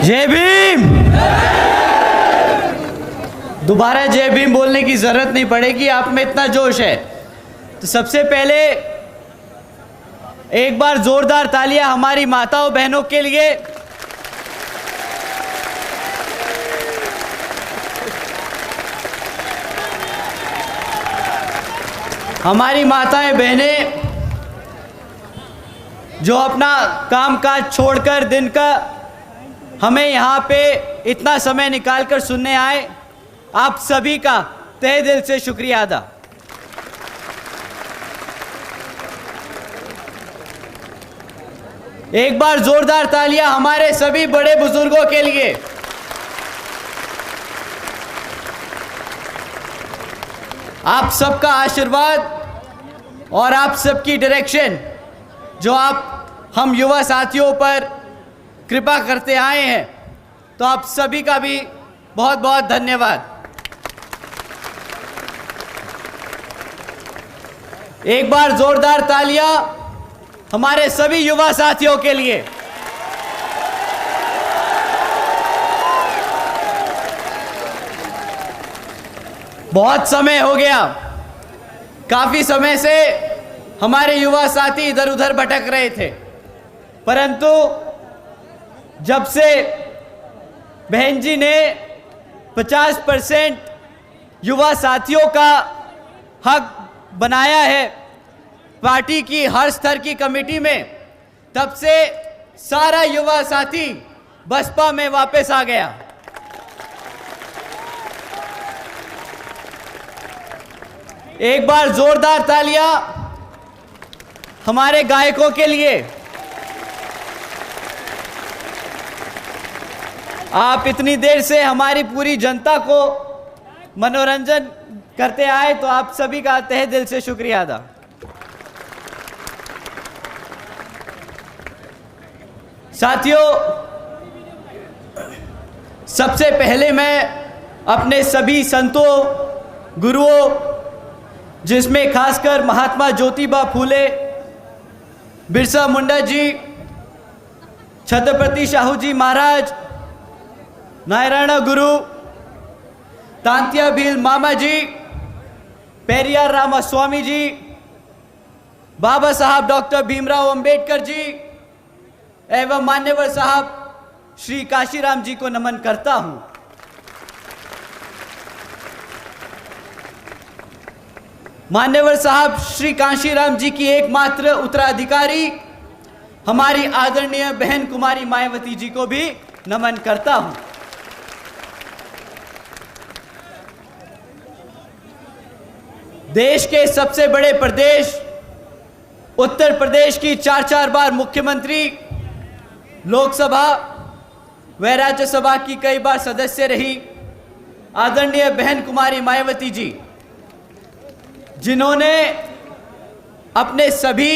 जय भीम। दोबारा जय भीम बोलने की जरूरत नहीं पड़ेगी, आप में इतना जोश है। तो सबसे पहले एक बार जोरदार तालियां हमारी माताओं बहनों के लिए। हमारी माताएं बहनें जो अपना कामकाज छोड़कर दिन का हमें यहाँ पे इतना समय निकालकर सुनने आए, आप सभी का तहे दिल से शुक्रिया अदा। एक बार जोरदार तालियां हमारे सभी बड़े बुजुर्गों के लिए। आप सबका आशीर्वाद और आप सबकी डायरेक्शन जो आप हम युवा साथियों पर कृपा करते आए हैं, तो आप सभी का भी बहुत बहुत धन्यवाद। एक बार जोरदार तालियां हमारे सभी युवा साथियों के लिए। बहुत समय हो गया, काफी समय से हमारे युवा साथी इधर उधर भटक रहे थे, परंतु जब से बहन जी ने 50% युवा साथियों का हक बनाया है पार्टी की हर स्तर की कमेटी में, तब से सारा युवा साथी बसपा में वापस आ गया। एक बार जोरदार तालियां हमारे गायकों के लिए। आप इतनी देर से हमारी पूरी जनता को मनोरंजन करते आए, तो आप सभी का तहे दिल से शुक्रिया अदा। साथियों, सबसे पहले मैं अपने सभी संतों गुरुओं, जिसमें खासकर महात्मा ज्योतिबा फूले, बिरसा मुंडा जी, छत्रपति शाहू जी महाराज, नारायण गुरु, तांत्या भील मामा जी, पेरियार रामास्वामी जी, बाबा साहब डॉक्टर भीमराव अंबेडकर जी एवं मान्यवर साहब श्री काशीराम जी को नमन करता हूं। मान्यवर साहब श्री काशीराम जी की एकमात्र उत्तराधिकारी हमारी आदरणीय बहन कुमारी मायावती जी को भी नमन करता हूं। देश के सबसे बड़े प्रदेश उत्तर प्रदेश की 4 बार मुख्यमंत्री, लोकसभा व राज्यसभा की कई बार सदस्य रही आदरणीय बहन कुमारी मायावती जी, जिन्होंने अपने सभी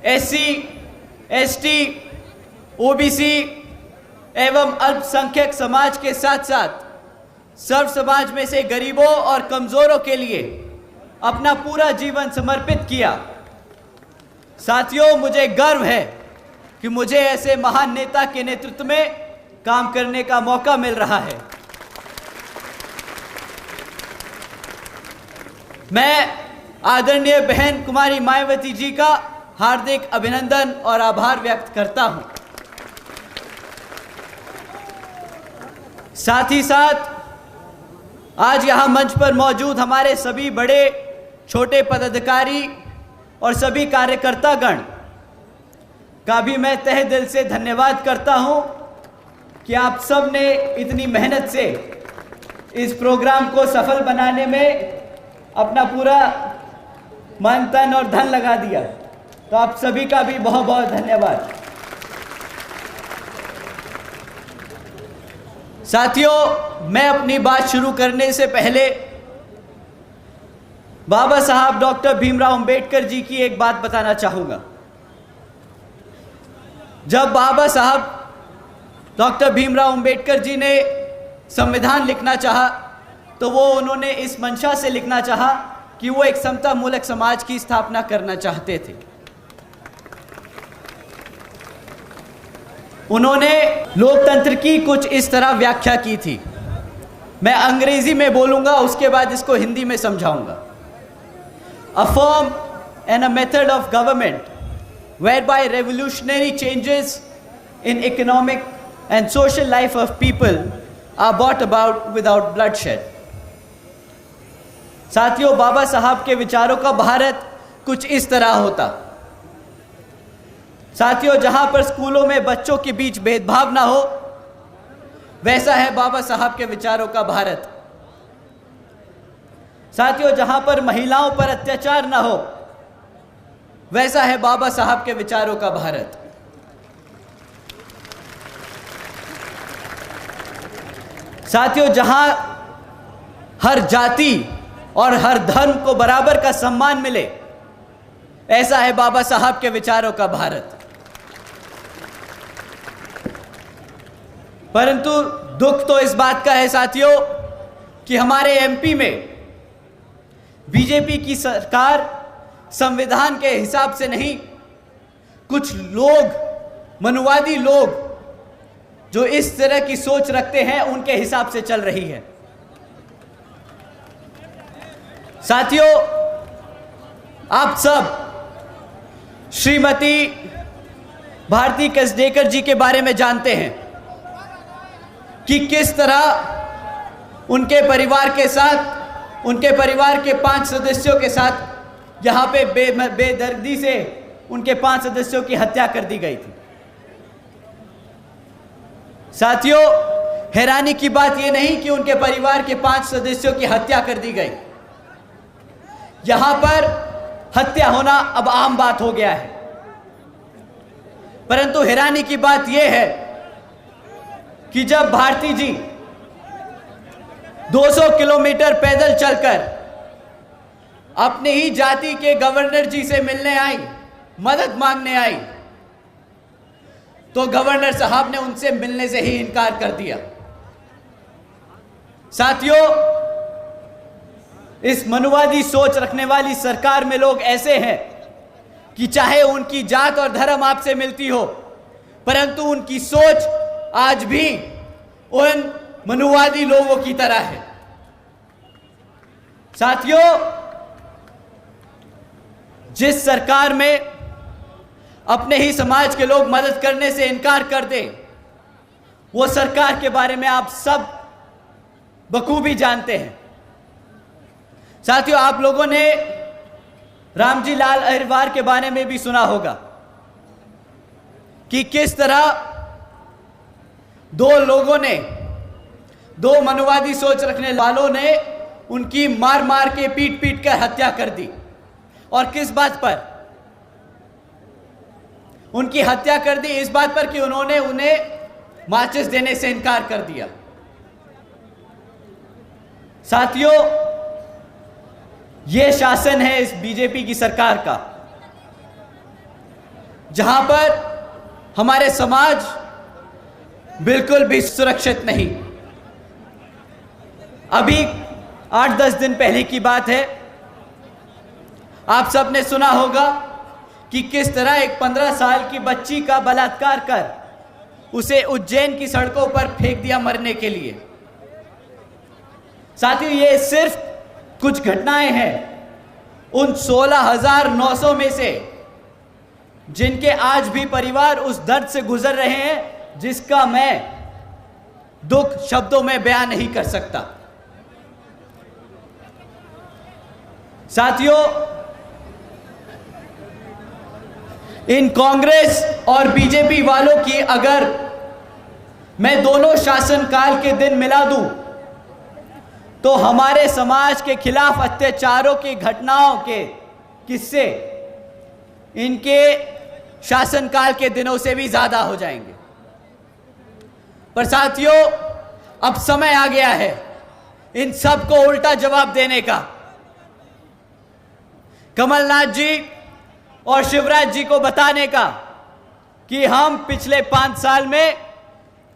एससी, एसटी, ओबीसी एवं अल्पसंख्यक समाज के साथ साथ सर्व समाज में से गरीबों और कमजोरों के लिए अपना पूरा जीवन समर्पित किया। साथियों, मुझे गर्व है कि मुझे ऐसे महान नेता के नेतृत्व में काम करने का मौका मिल रहा है। मैं आदरणीय बहन कुमारी मायावती जी का हार्दिक अभिनंदन और आभार व्यक्त करता हूं। साथ ही साथ आज यहां मंच पर मौजूद हमारे सभी बड़े छोटे पदाधिकारी और सभी कार्यकर्तागण का भी मैं तहे दिल से धन्यवाद करता हूं कि आप सब ने इतनी मेहनत से इस प्रोग्राम को सफल बनाने में अपना पूरा मन तन और धन लगा दिया। तो आप सभी का भी बहुत बहुत धन्यवाद। साथियों, मैं अपनी बात शुरू करने से पहले बाबा साहब डॉक्टर भीमराव अंबेडकर जी की एक बात बताना चाहूंगा। जब बाबा साहब डॉक्टर भीमराव अंबेडकर जी ने संविधान लिखना चाहा, तो वो उन्होंने इस मंशा से लिखना चाहा कि वो एक समता मूलक समाज की स्थापना करना चाहते थे। उन्होंने लोकतंत्र की कुछ इस तरह व्याख्या की थी। मैं अंग्रेजी में बोलूंगा, उसके बाद इसको हिंदी में समझाऊंगा। A form and a method of government whereby revolutionary changes in economic and social life of people are brought about without bloodshed। साथियों, बाबा साहब के विचारों का भारत कुछ इस तरह होता। साथियों, जहां पर स्कूलों में बच्चों के बीच भेदभाव ना हो, वैसा है बाबा साहब के विचारों का भारत। साथियों, जहां पर महिलाओं पर अत्याचार ना हो, वैसा है बाबा साहब के विचारों का भारत। साथियों, जहां हर जाति और हर धर्म को बराबर का सम्मान मिले, ऐसा है बाबा साहब के विचारों का भारत। परंतु दुख तो इस बात का है साथियों कि हमारे एमपी में बीजेपी की सरकार संविधान के हिसाब से नहीं, कुछ लोग, मनुवादी लोग जो इस तरह की सोच रखते हैं, उनके हिसाब से चल रही है। साथियों, आप सब श्रीमती भारती कसडेकर जी के बारे में जानते हैं कि किस तरह उनके परिवार के साथ, उनके परिवार के 5 सदस्यों के साथ यहाँ पे बेदर्दी से उनके 5 सदस्यों की हत्या कर दी गई थी। साथियों, हैरानी की बात यह नहीं कि उनके परिवार के 5 सदस्यों की हत्या कर दी गई। यहाँ पर हत्या होना अब आम बात हो गया है। परंतु हैरानी की बात यह है कि जब भारती जी 200 किलोमीटर पैदल चलकर अपने ही जाति के गवर्नर जी से मिलने आई, मदद मांगने आई, तो गवर्नर साहब ने उनसे मिलने से ही इनकार कर दिया। साथियों, इस मनुवादी सोच रखने वाली सरकार में लोग ऐसे हैं कि चाहे उनकी जात और धर्म आपसे मिलती हो, परंतु उनकी सोच आज भी उन मनुवादी लोगों की तरह है। साथियों, जिस सरकार में अपने ही समाज के लोग मदद करने से इनकार कर दे, वो सरकार के बारे में आप सब बखूबी जानते हैं। साथियों, आप लोगों ने रामजी लाल अहिरवार के बारे में भी सुना होगा कि किस तरह दो मनुवादी सोच रखने वालों ने उनकी मार मार के पीट पीट कर हत्या कर दी। और किस बात पर उनकी हत्या कर दी? इस बात पर कि उन्होंने उन्हें माचिस देने से इनकार कर दिया। साथियों, यह शासन है इस बीजेपी की सरकार का, जहां पर हमारे समाज बिल्कुल भी सुरक्षित नहीं। अभी 8-10 दिन पहले की बात है, आप सबने सुना होगा कि किस तरह एक 15 साल की बच्ची का बलात्कार कर उसे उज्जैन की सड़कों पर फेंक दिया मरने के लिए। साथियों, ये सिर्फ कुछ घटनाएं हैं उन 16,900 में से, जिनके आज भी परिवार उस दर्द से गुजर रहे हैं जिसका मैं दुख शब्दों में बयान नहीं कर सकता। साथियों, इन कांग्रेस और बीजेपी वालों की अगर मैं दोनों शासनकाल के दिन मिला दूं, तो हमारे समाज के खिलाफ अत्याचारों की घटनाओं के किस्से इनके शासनकाल के दिनों से भी ज्यादा हो जाएंगे। पर साथियों, अब समय आ गया है इन सब को उल्टा जवाब देने का। कमलनाथ जी और शिवराज जी को बताने का कि हम पिछले 5 साल में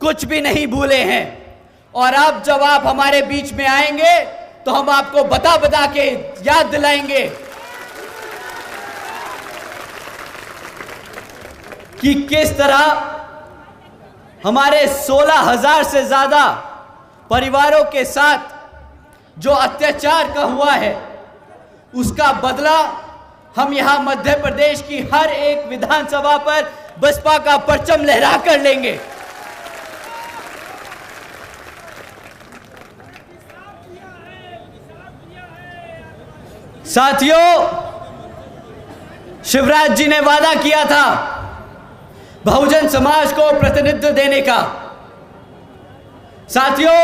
कुछ भी नहीं भूले हैं, और अब जब आप हमारे बीच में आएंगे तो हम आपको बता बता के याद दिलाएंगे कि किस तरह हमारे 16,000 से ज्यादा परिवारों के साथ जो अत्याचार का हुआ है, उसका बदला हम यहां मध्य प्रदेश की हर एक विधानसभा पर बसपा का परचम लहरा कर लेंगे। साथियों, शिवराज जी ने वादा किया था बहुजन समाज को प्रतिनिधित्व देने का। साथियों,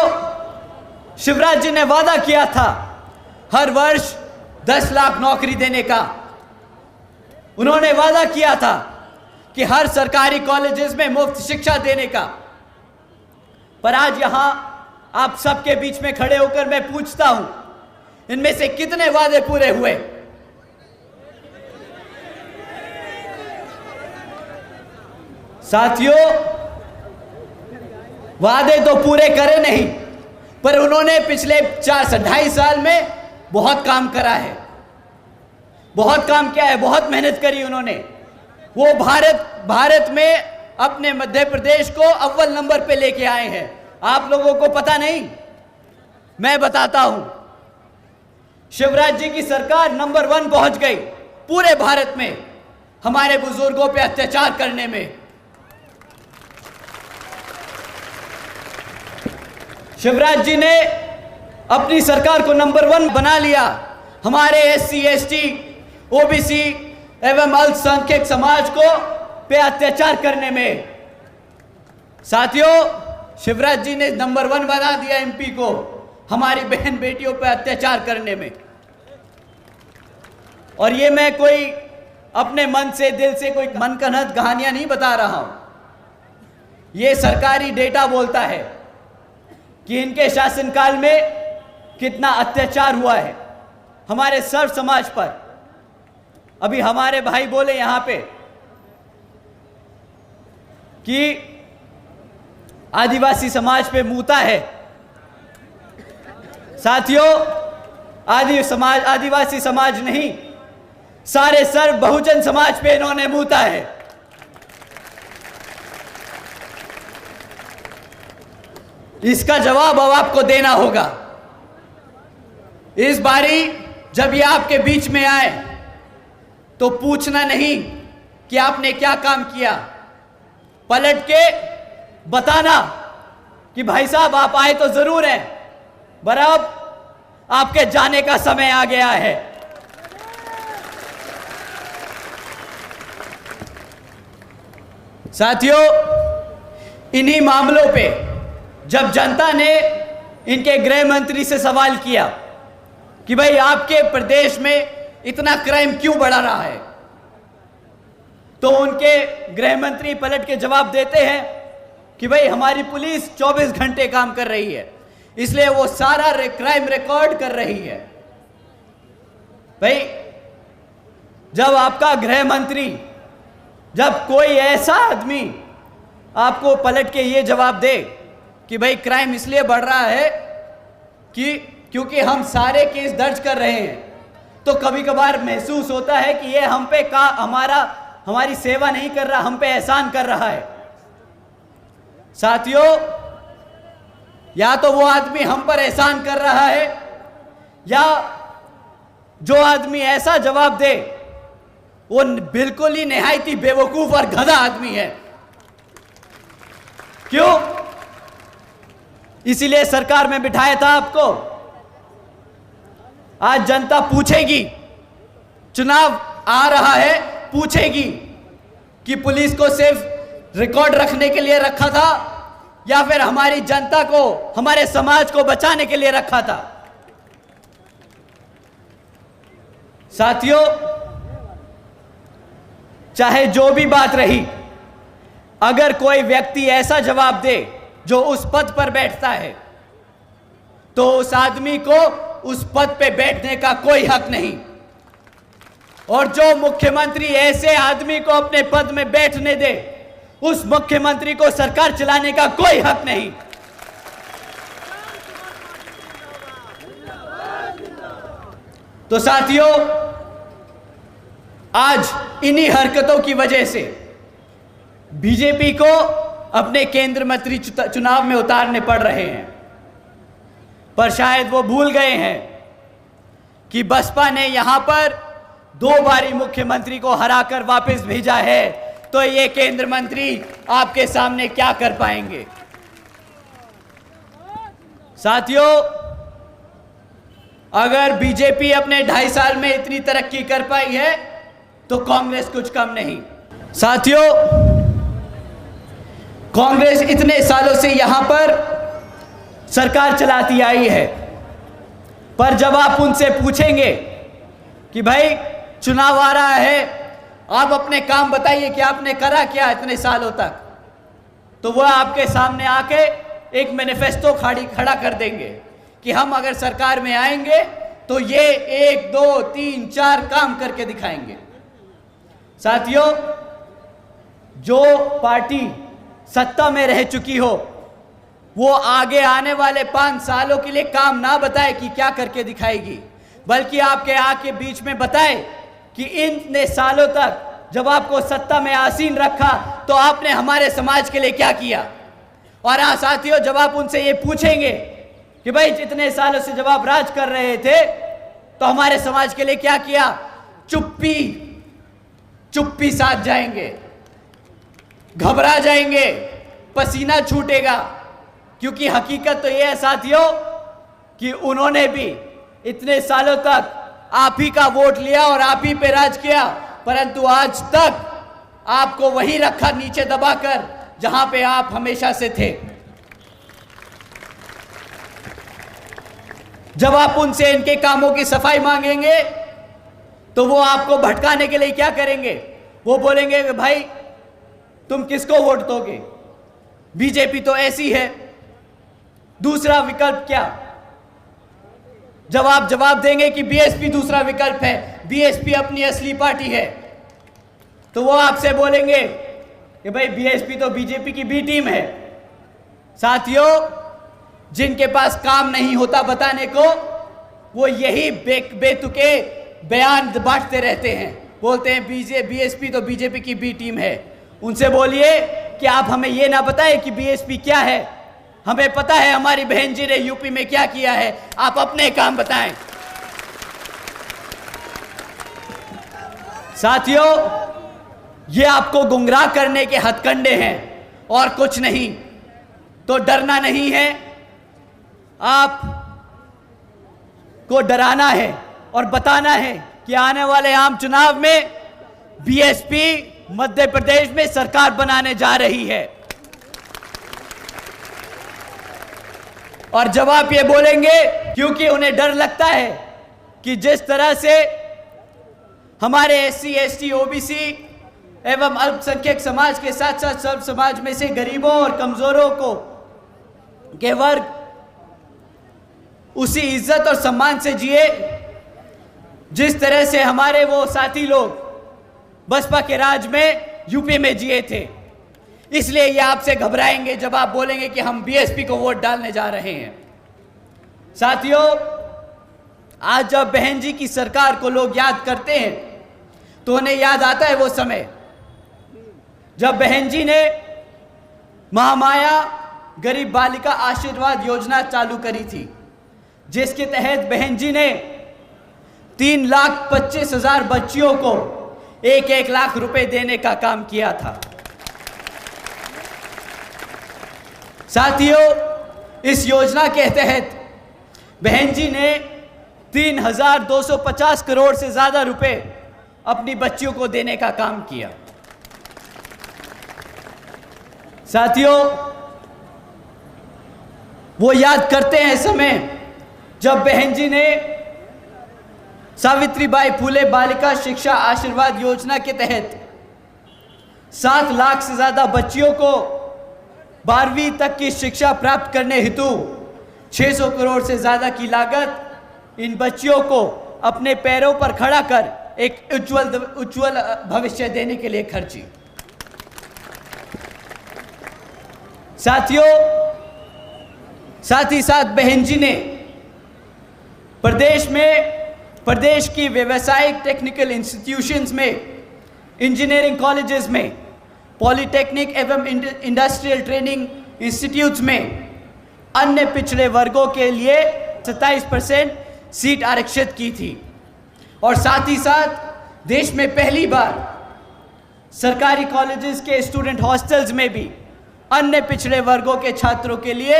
शिवराज जी ने वादा किया था हर वर्ष 10 लाख नौकरी देने का। उन्होंने वादा किया था कि हर सरकारी कॉलेजेस में मुफ्त शिक्षा देने का। पर आज यहां आप सबके बीच में खड़े होकर मैं पूछता हूं, इनमें से कितने वादे पूरे हुए? साथियों, वादे तो पूरे करे नहीं, पर उन्होंने पिछले 2.5 साल में बहुत काम करा है, बहुत काम किया है, बहुत मेहनत करी उन्होंने। वो भारत में अपने मध्य प्रदेश को अव्वल नंबर पे लेके आए हैं। आप लोगों को पता नहीं, मैं बताता हूं। शिवराज जी की सरकार नंबर 1 पहुंच गई पूरे भारत में हमारे बुजुर्गों पे अत्याचार करने में। शिवराज जी ने अपनी सरकार को नंबर 1 बना लिया हमारे SC, ST, OBC एवं अल्पसंख्यक समाज को पे अत्याचार करने में। साथियों, शिवराज जी ने नंबर 1 बना दिया MP को हमारी बहन बेटियों पर अत्याचार करने में। और ये मैं कोई अपने मन से, दिल से कोई मनगढ़ंत कहानियां नहीं बता रहा हूं। ये सरकारी डेटा बोलता है कि इनके शासनकाल में कितना अत्याचार हुआ है हमारे सर्व समाज पर। अभी हमारे भाई बोले यहां पे कि आदिवासी समाज पे मूता है। साथियों, आदिवासी समाज नहीं, सारे सर्व बहुजन समाज पे इन्होंने मूता है। इसका जवाब अब आपको देना होगा। इस बारी जब ये आपके बीच में आए तो पूछना नहीं कि आपने क्या काम किया, पलट के बताना कि भाई साहब आप आए तो जरूर हैं, पर अब आपके जाने का समय आ गया है। साथियों, इन्हीं मामलों पे जब जनता ने इनके गृह मंत्री से सवाल किया कि भाई आपके प्रदेश में इतना क्राइम क्यों बढ़ रहा है, तो उनके गृह मंत्री पलट के जवाब देते हैं कि भाई हमारी पुलिस 24 घंटे काम कर रही है, इसलिए वो सारा क्राइम रिकॉर्ड कर रही है। भाई, जब आपका गृह मंत्री, जब कोई ऐसा आदमी आपको पलट के ये जवाब दे कि भाई क्राइम इसलिए बढ़ रहा है कि क्योंकि हम सारे केस दर्ज कर रहे हैं, तो कभी कभार महसूस होता है कि ये हम पे हमारी सेवा नहीं कर रहा, हम पे एहसान कर रहा है। साथियों, या तो वो आदमी हम पर एहसान कर रहा है, या जो आदमी ऐसा जवाब दे वो बिल्कुल ही निहायती बेवकूफ और गधा आदमी है। क्यों? इसीलिए सरकार में बिठाया था आपको। आज जनता पूछेगी, चुनाव आ रहा है, पूछेगी कि पुलिस को सिर्फ रिकॉर्ड रखने के लिए रखा था या फिर हमारी जनता को, हमारे समाज को बचाने के लिए रखा था। साथियों, चाहे जो भी बात रही, अगर कोई व्यक्ति ऐसा जवाब दे जो उस पद पर बैठता है, तो उस आदमी को उस पद पे बैठने का कोई हक नहीं। और जो मुख्यमंत्री ऐसे आदमी को अपने पद में बैठने दे, उस मुख्यमंत्री को सरकार चलाने का कोई हक नहीं। तो साथियों, आज इन्हीं हरकतों की वजह से बीजेपी को अपने केंद्र मंत्री चुनाव में उतारने पड़ रहे हैं। पर शायद वो भूल गए हैं कि बसपा ने यहां पर 2 बारी मुख्यमंत्री को हराकर वापस भेजा है, तो ये केंद्र मंत्री आपके सामने क्या कर पाएंगे। साथियों, अगर बीजेपी अपने 2.5 साल में इतनी तरक्की कर पाई है तो कांग्रेस कुछ कम नहीं। साथियों, कांग्रेस इतने सालों से यहां पर सरकार चलाती आई है, पर जब आप उनसे पूछेंगे कि भाई चुनाव आ रहा है, आप अपने काम बताइए कि आपने करा क्या इतने सालों तक, तो वह आपके सामने आके एक मैनिफेस्टो खड़ा कर देंगे कि हम अगर सरकार में आएंगे तो ये 1, 2, 3, 4 काम करके दिखाएंगे। साथियों, जो पार्टी सत्ता में रह चुकी हो वो आगे आने वाले 5 सालों के लिए काम ना बताए कि क्या करके दिखाएगी, बल्कि आपके आके बीच में बताए कि इतने सालों तक जब आपको सत्ता में आसीन रखा तो आपने हमारे समाज के लिए क्या किया। और हाँ साथियों, जब आप उनसे ये पूछेंगे कि भाई जितने सालों से जब आप राज कर रहे थे तो हमारे समाज के लिए क्या किया, चुप्पी साथ जाएंगे, घबरा जाएंगे, पसीना छूटेगा, क्योंकि हकीकत तो यह है साथियों कि उन्होंने भी इतने सालों तक आप ही का वोट लिया और आप ही पे राज किया, परंतु आज तक आपको वही रखा नीचे दबाकर जहां पे आप हमेशा से थे। जब आप उनसे इनके कामों की सफाई मांगेंगे तो वो आपको भटकाने के लिए क्या करेंगे, वो बोलेंगे कि भाई तुम किसको वोट दोगे, बीजेपी तो ऐसी है, दूसरा विकल्प क्या। जब आप जवाब देंगे कि बीएसपी दूसरा विकल्प है, बीएसपी अपनी असली पार्टी है, तो वो आपसे बोलेंगे कि भाई बीएसपी तो बीजेपी की बी टीम है। साथियों, जिनके पास काम नहीं होता बताने को, वो यही बेतुके बयान बांटते रहते हैं, बोलते हैं बीएसपी तो बीजेपी की बी टीम है। उनसे बोलिए कि आप हमें ये ना बताएं कि बीएसपी क्या है, हमें पता है हमारी बहन जी ने यूपी में क्या किया है, आप अपने काम बताएं। साथियों, ये आपको गुमराह करने के हथकंडे हैं और कुछ नहीं, तो डरना नहीं है, आप को डराना है और बताना है कि आने वाले आम चुनाव में बीएसपी मध्य प्रदेश में सरकार बनाने जा रही है। और जब आप ये बोलेंगे, क्योंकि उन्हें डर लगता है कि जिस तरह से हमारे एससी, एसटी, ओबीसी एवं अल्पसंख्यक समाज के साथ साथ सर्व समाज में से गरीबों और कमजोरों को के वर्ग उसी इज्जत और सम्मान से जिए जिस तरह से हमारे वो साथी लोग बसपा के राज में यूपी में जिए थे। इसलिए ये आपसे घबराएंगे जब आप बोलेंगे कि हम बीएसपी को वोट डालने जा रहे हैं। साथियों, आज जब बहन जी की सरकार को लोग याद करते हैं तो उन्हें याद आता है वो समय जब बहन जी ने महामाया गरीब बालिका आशीर्वाद योजना चालू करी थी, जिसके तहत बहन जी ने 3,25,000 बच्चियों को 1-1 लाख रुपए देने का काम किया था। साथियों, इस योजना के तहत बहन जी ने 3,250 करोड़ से ज्यादा रुपए अपनी बच्चियों को देने का काम किया। साथियों, वो याद करते हैं समय जब बहन जी ने सावित्रीबाई फुले बालिका शिक्षा आशीर्वाद योजना के तहत 7 लाख से ज्यादा बच्चियों को 12वीं तक की शिक्षा प्राप्त करने हेतु 600 करोड़ से ज्यादा की लागत इन बच्चियों को अपने पैरों पर खड़ा कर एक उज्जवल भविष्य देने के लिए खर्ची। साथियों, साथ ही साथ बहन जी ने प्रदेश की व्यावसायिक टेक्निकल इंस्टीट्यूशंस में, इंजीनियरिंग कॉलेजेस में पॉलिटेक्निक एवं इंडस्ट्रियल ट्रेनिंग इंस्टीट्यूट्स में अन्य पिछड़े वर्गों के लिए 27% सीट आरक्षित की थी। और साथ ही साथ देश में पहली बार सरकारी कॉलेजेस के स्टूडेंट हॉस्टल्स में भी अन्य पिछड़े वर्गों के छात्रों के लिए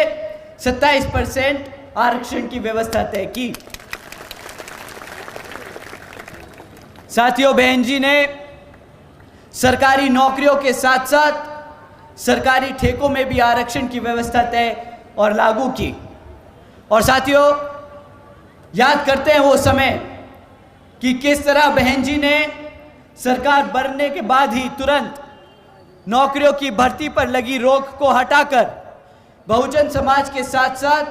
27% आरक्षण की व्यवस्था तय की। साथियों, बहन जी ने सरकारी नौकरियों के साथ साथ सरकारी ठेकों में भी आरक्षण की व्यवस्था तय और लागू की। और साथियों, याद करते हैं वो समय कि किस तरह बहन जी ने सरकार बनने के बाद ही तुरंत नौकरियों की भर्ती पर लगी रोक को हटाकर बहुजन समाज के साथ साथ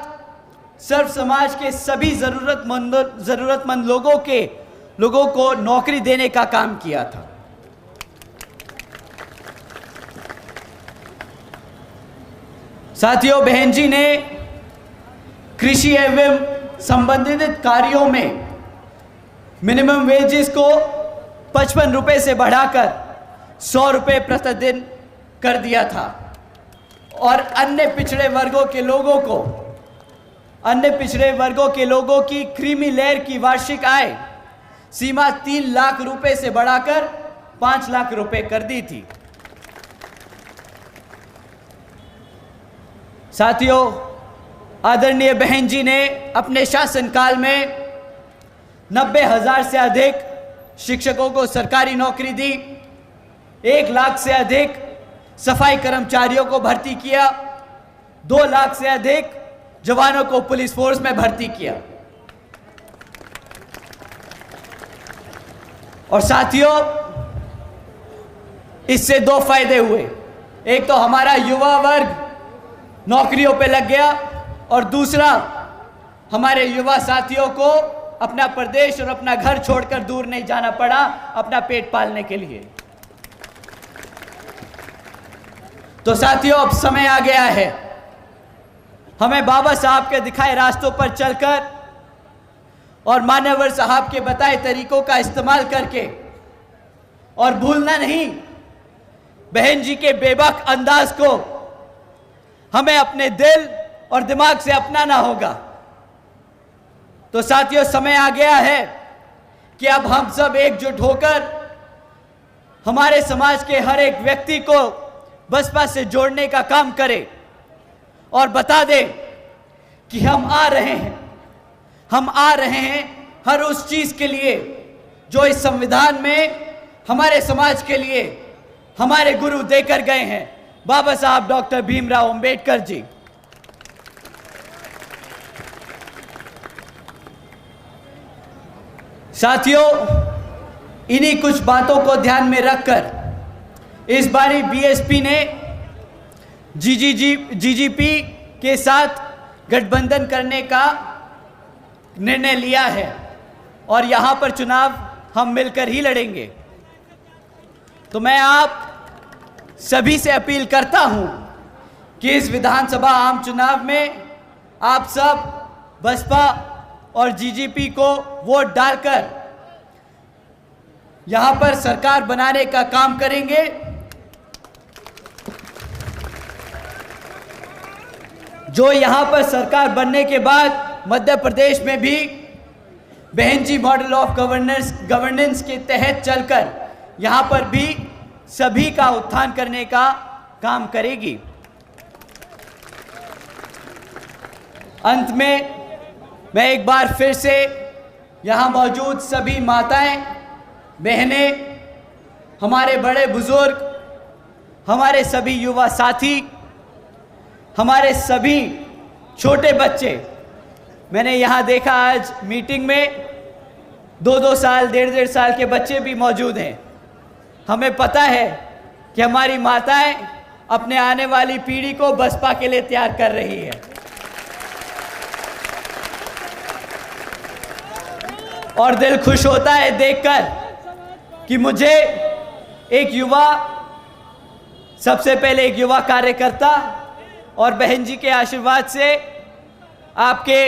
सर्व समाज के सभी जरूरतमंद लोगों को नौकरी देने का काम किया था। साथियों, बहन जी ने कृषि एवं संबंधित कार्यों में मिनिमम वेजेस को 55 रुपए से बढ़ाकर 100 रुपए प्रतिदिन कर दिया था। और अन्य पिछड़े वर्गों के लोगों की क्रीमी लेयर की वार्षिक आय सीमा 3 लाख रुपए से बढ़ाकर 5 लाख रुपए कर दी थी। साथियों, आदरणीय बहन जी ने अपने शासनकाल में 90,000 से अधिक शिक्षकों को सरकारी नौकरी दी, 1 लाख से अधिक सफाई कर्मचारियों को भर्ती किया, 2 लाख से अधिक जवानों को पुलिस फोर्स में भर्ती किया। और साथियों, इससे 2 फायदे हुए। एक तो हमारा युवा वर्ग नौकरियों पे लग गया और दूसरा हमारे युवा साथियों को अपना प्रदेश और अपना घर छोड़कर दूर नहीं जाना पड़ा अपना पेट पालने के लिए। तो साथियों, अब समय आ गया है हमें बाबा साहब के दिखाए रास्तों पर चलकर और मान्यवर साहब के बताए तरीकों का इस्तेमाल करके, और भूलना नहीं बहन जी के बेबाक अंदाज को हमें अपने दिल और दिमाग से अपनाना होगा। तो साथियों, समय आ गया है कि अब हम सब एकजुट होकर हमारे समाज के हर एक व्यक्ति को बसपा से जोड़ने का काम करें और बता दें कि हम आ रहे हैं हर उस चीज के लिए जो इस संविधान में हमारे समाज के लिए हमारे गुरु देकर गए हैं, बाबा साहब डॉक्टर भीमराव अंबेडकर जी। साथियों, इन्हीं कुछ बातों को ध्यान में रखकर इस बारी बीएसपी ने जीजीपी के साथ गठबंधन करने का निर्णय लिया है और यहां पर चुनाव हम मिलकर ही लड़ेंगे। तो मैं आप सभी से अपील करता हूं कि इस विधानसभा आम चुनाव में आप सब बसपा और जीजीपी को वोट डालकर यहां पर सरकार बनाने का काम करेंगे। जो यहां पर सरकार बनने के बाद मध्य प्रदेश में भी बहन जी मॉडल ऑफ गवर्नेंस के तहत चलकर यहां पर भी सभी का उत्थान करने का काम करेगी। अंत में मैं एक बार फिर से यहां मौजूद सभी माताएं, बहनें, हमारे बड़े बुजुर्ग, हमारे सभी युवा साथी, हमारे सभी छोटे बच्चे, मैंने यहाँ देखा आज मीटिंग में 2-2 साल 1.5 साल के बच्चे भी मौजूद हैं। हमें पता है कि हमारी माताएं अपने आने वाली पीढ़ी को बसपा के लिए तैयार कर रही है। और दिल खुश होता है देखकर कि मुझे सबसे पहले एक युवा कार्यकर्ता और बहन जी के आशीर्वाद से आपके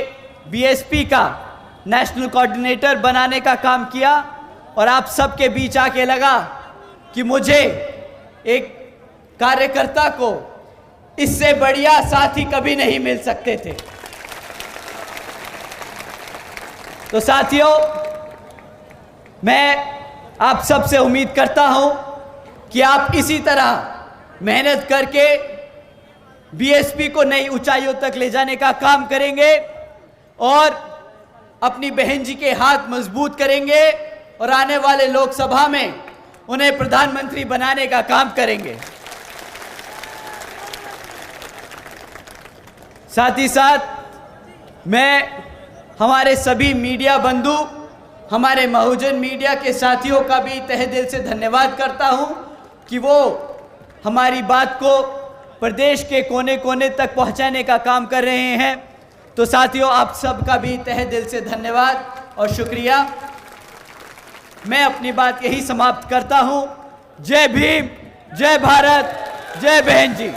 बीएसपी का नेशनल कोऑर्डिनेटर बनाने का काम किया और आप सबके बीच आके लगा कि मुझे एक कार्यकर्ता को इससे बढ़िया साथी कभी नहीं मिल सकते थे। तो साथियों, मैं आप सबसे उम्मीद करता हूं कि आप इसी तरह मेहनत करके बीएसपी को नई ऊंचाइयों तक ले जाने का काम करेंगे और अपनी बहन जी के हाथ मजबूत करेंगे और आने वाले लोकसभा में उन्हें प्रधानमंत्री बनाने का काम करेंगे। साथ ही साथ मैं हमारे सभी मीडिया बंधु, हमारे बहुजन मीडिया के साथियों का भी तहे दिल से धन्यवाद करता हूं कि वो हमारी बात को प्रदेश के कोने कोने तक पहुंचाने का काम कर रहे हैं। तो साथियों, आप सबका भी तहे दिल से धन्यवाद और शुक्रिया। मैं अपनी बात यही समाप्त करता हूं। जय भीम, जय भारत, जय बहन जी।